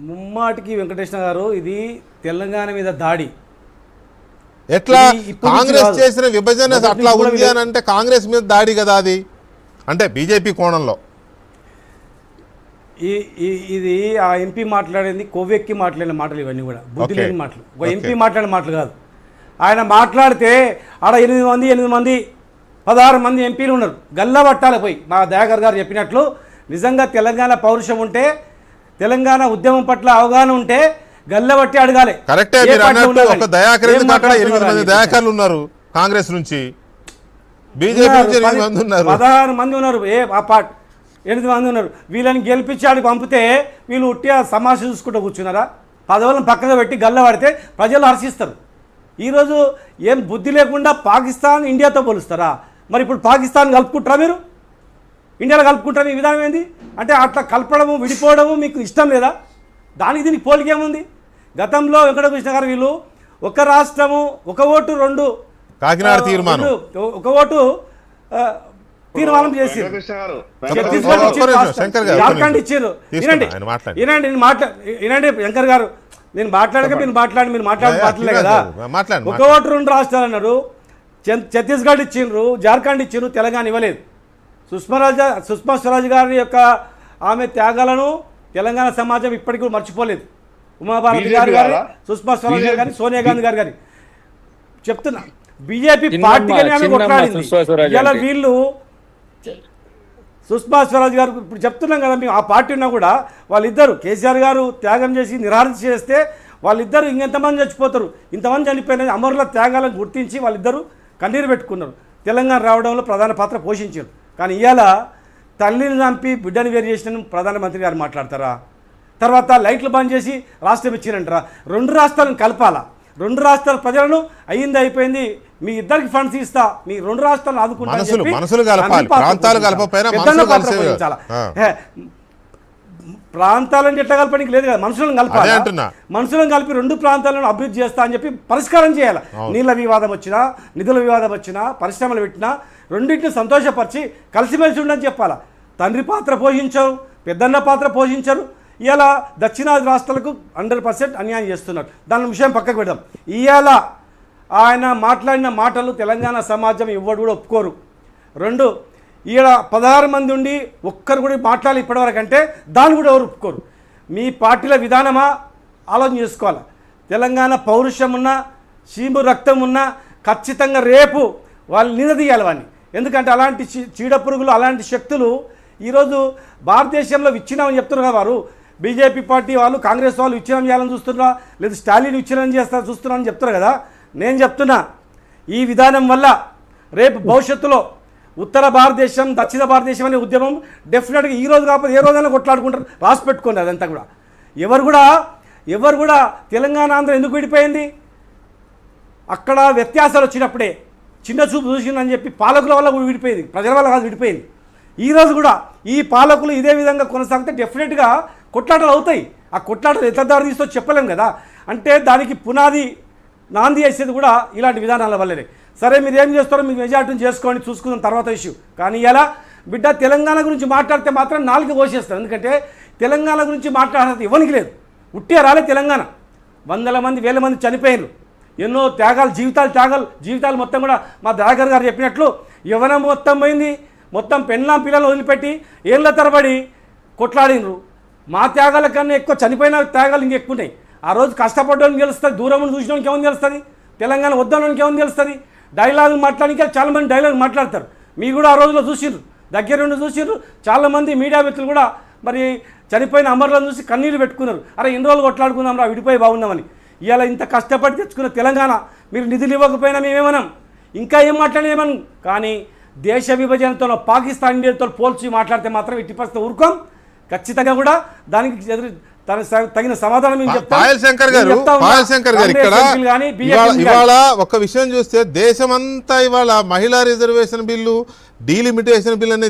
ముమ్మాటికి వెంకటేశ్వర గారు ఇది తెలంగాణ మీద దాడి. ఎట్లా కాంగ్రెస్ చేసిన విభజన అట్లా ఉంది అని అంటే కాంగ్రెస్ మీద దాడి కదా అది, అంటే బీజేపీ కోణంలో. ఇది ఆ ఎంపీ మాట్లాడింది కొవ్వెక్కి మాట్లాడిన మాటలు ఇవన్నీ కూడా బుద్ధి లేని మాటలు. ఒక ఎంపీ మాట్లాడిన మాటలు కాదు. ఆయన మాట్లాడితే ఆడ 8 మంది 16 మంది ఎంపీలు ఉన్నారు. గల్లా పట్టాలి పోయి. మా దయాకర్ గారు చెప్పినట్లు నిజంగా తెలంగాణ పౌరుషం ఉంటే, తెలంగాణ ఉద్యమం పట్ల అవగాహన ఉంటే గల్లబట్టి అడగాలి. కరెక్టే మీరు అన్నట్టు. ఒక దయాకర్ అక్కడ 8 మంది దయాకర్లు ఉన్నారు కాంగ్రెస్ నుంచి, బీజేపీ నుంచి 8 మంది ఉన్నారు, 16 మంది ఉన్నారు. 8 మంది ఉన్నారు. వీళ్ళని గెలిపించి ఆడికి పంపితే వీళ్ళు ఉట్టిగా సమాష చూసుకుంటూ కూర్చున్నారా? పదవులను పక్కగా పెట్టి గల్ల పడితే ప్రజలు హర్షిస్తారు. ఈరోజు ఏం బుద్ధి లేకుండా పాకిస్తాన్ ఇండియాతో పోలుస్తారా? మరి ఇప్పుడు పాకిస్తాన్ కలుపుకుంటారా? మీరు ఇండియాలో కలుపుకుంటారా? ఈ విధానం ఏంది అంటే అట్లా కలపడము విడిపోవడము మీకు ఇష్టం లేదా? దానికి దీనికి పోలికేముంది? గతంలో వెంకటకృష్ణ గారు వీళ్ళు ఒక రాష్ట్రము ఒక ఓటు 2 కాకినాడ తీర్మానం, ఒక ఓటు తీర్మానం చేసి జార్ఖండ్ ఇచ్చారు. వినండి శంకర్ గారు, నేను మాట్లాడక మీరు మాట్లాడలే కదా. ఒక ఓటు 2 రాష్ట్రాలు అన్నారు. ఛత్తీస్గఢ్ ఇచ్చిండ్రు, జార్ఖండ్ ఇచ్చిండ్రు, తెలంగాణ ఇవ్వలేదు. సుష్మా స్వరాజ్ గారి యొక్క ఆమె త్యాగాలను తెలంగాణ సమాజం ఇప్పటికీ కూడా మర్చిపోలేదు. ఉమాభారతి గారు గారి, సుష్మా స్వరాజ్ గారు కానీ, సోనియా గాంధీ గారు కానీ చెప్తున్నా. బీజేపీ పార్టీగానే ఆమె కొట్లాడింది. ఇలా వీళ్ళు సుష్మా స్వరాజ్ గారు ఇప్పుడు చెప్తున్నాం కదా, మేము ఆ పార్టీ ఉన్నా కూడా వాళ్ళిద్దరు కేసీఆర్ గారు త్యాగం చేసి నిరాహార చేస్తే వాళ్ళిద్దరు ఇంకెంతమంది చచ్చిపోతారు, ఇంతమంది చనిపోయిన అమరుల త్యాగాలను గుర్తించి వాళ్ళిద్దరూ కన్నీరు పెట్టుకున్నారు. తెలంగాణ రావడంలో ప్రధాన పాత్ర పోషించారు. కానీ ఇవాళ తల్లిని చంపి బిడ్డను వేరు చేసిన ప్రధానమంత్రి గారు మాట్లాడతారా? తర్వాత లైట్లు బంద్ చేసి రాష్ట్రం ఇచ్చినంటారా? 2 రాష్ట్రాలను కలపాలా? 2 రాష్ట్రాల ప్రజలను అయిపోయింది, మీ ఇద్దరికి ఫండ్స్ ఇస్తా, మీ 2 రాష్ట్రాలను ఆదుకుంటా. ప్రాంతాలను ఎట్లా కలపడానికి లేదు కదా, మనుషులను కలపాలి. మనుషులను కలిపి 2 ప్రాంతాలను అభివృద్ధి చేస్తా అని చెప్పి పరిష్కారం చేయాలి. నీళ్ళ వివాదం వచ్చినా, నిధుల వివాదం వచ్చినా, పరిశ్రమలు పెట్టినా రెండింటిని సంతోషపరిచి కలిసిమెలిసి ఉండని చెప్పాలా. తండ్రి పాత్ర పోషించరు, పెద్దన్న పాత్ర పోషించరు. ఇవాళ దక్షిణాది రాష్ట్రాలకు 100% అన్యాయం చేస్తున్నారు. దాని విషయం పక్కకు పెడదాం. ఇవాళ ఆయన మాట్లాడిన మాటలు తెలంగాణ సమాజం ఎవరు కూడా ఒప్పుకోరు. 2 ఈడ 16 మంది ఉండి ఒక్కరు కూడా మాట్లాడాలి ఇప్పటివరకు అంటే దాన్ని కూడా ఎవరు ఒప్పుకోరు. మీ పార్టీల విధానమా ఆలోచన చేసుకోవాలి. తెలంగాణ పౌరుషం ఉన్నా, చీము రక్తం ఉన్నా ఖచ్చితంగా రేపు వాళ్ళు నిలదీయాలి వాడిని. ఎందుకంటే అలాంటి చీడపురుగులు, అలాంటి శక్తులు ఈరోజు భారతదేశంలో విచ్ఛిన్నం చెప్తున్నారు కదా. వారు బీజేపీ పార్టీ వాళ్ళు, కాంగ్రెస్ వాళ్ళు విచ్ఛిన్నం చేయాలని చూస్తున్నారా, లేదా స్టాలిన్ విచ్ఛిన్నం చేస్తా చూస్తున్నారని చెప్తున్నారు కదా. నేను చెప్తున్నా, ఈ విధానం వల్ల రేపు భవిష్యత్తులో ఉత్తర భారతదేశం, దక్షిణ భారతదేశం అనే ఉద్యమం డెఫినెట్గా ఈ రోజు కాకపోతే ఏ రోజైనా కొట్లాడుకుంటారు. రాసి పెట్టుకోండి అదంతా కూడా. ఎవరు కూడా తెలంగాణ ఆంధ్ర ఎందుకు విడిపోయింది? అక్కడ వ్యత్యాసాలు వచ్చినప్పుడే చిన్న చూపు చూసిందని చెప్పి పాలకుల వల్ల విడిపోయింది, ప్రజల వల్ల కాదు విడిపోయింది. ఈరోజు కూడా ఈ పాలకులు ఇదే విధంగా కొనసాగితే డెఫినెట్గా కొట్లాటలు అవుతాయి. ఆ కొట్లాటలు ఎంత దారి తీస్తో చెప్పలేం కదా. అంటే దానికి పునాది నాంది వేసేది కూడా ఇలాంటి విధానాల వల్లనే. సరే మీరు ఏం చేస్తారో మీకు మెజార్టీని చేసుకోండి, చూసుకుందాం తర్వాత ఇష్యూ. కానీ ఇలా బిడ్డ తెలంగాణ గురించి మాట్లాడితే మాత్రం 4 కోసేస్తారు. ఎందుకంటే తెలంగాణ గురించి మాట్లాడేది ఇవ్వనికి లేదు. ఉట్టిగా రాలే తెలంగాణ. 100 మంది 1000 మంది చనిపోయారు. ఎన్నో త్యాగాలు, జీవితాలు మొత్తం కూడా మా దయాకర్ గారు చెప్పినట్లు యవ్వనం మొత్తం పోయింది. మొత్తం పెళ్ళాం పిల్లలు వదిలిపెట్టి ఏళ్ళ తరబడి కొట్లాడినరు. మా త్యాగాల కన్నా ఎక్కువ చనిపోయిన త్యాగాలు ఇంకెక్కువ ఉన్నాయి. ఆ రోజు కష్టపడ్డానికి తెలుస్తుంది, దూరం చూసినోనికి ఏమని తెలుస్తుంది, తెలంగాణ వద్దడానికి ఏమని తెలుస్తుంది. డైలాగులు మాట్లాడడానికి చాలామంది డైలాగ్ మాట్లాడతారు. మీరు కూడా ఆ రోజులో చూసిర్రు, దగ్గరుండి చూసిర్రు. చాలామంది మీడియా మిత్రులు కూడా మరి చనిపోయిన అమరులను చూసి కన్నీరు పెట్టుకున్నారు. అరే ఇన్ని రోజులు కొట్లాడుకుందాం రా, విడిపోయి బాగుందామని. ఇవాళ ఇంత కష్టపడి తెచ్చుకున్న తెలంగాణ మీరు నిధులు ఇవ్వకపోయినా మేమేమన్నాం, ఇంకా ఏం మాట్లాడేమన్నాం. కానీ దేశ విభజనతో పాకిస్తాన్ ఇండియాతో పోల్చి మాట్లాడితే మాత్రం ఇట్టి పరిస్థితి ఊరుకోం. ఖచ్చితంగా కూడా దానికి తగిన సమాధానం పాయల్ శంకర్ గారు ఇక్కడ ఇవాళ ఒక విషయం చూస్తే దేశమంతా ఇవాళ మహిళా రిజర్వేషన్ బిల్లు, డీలిమిటేషన్ బిల్ అనేది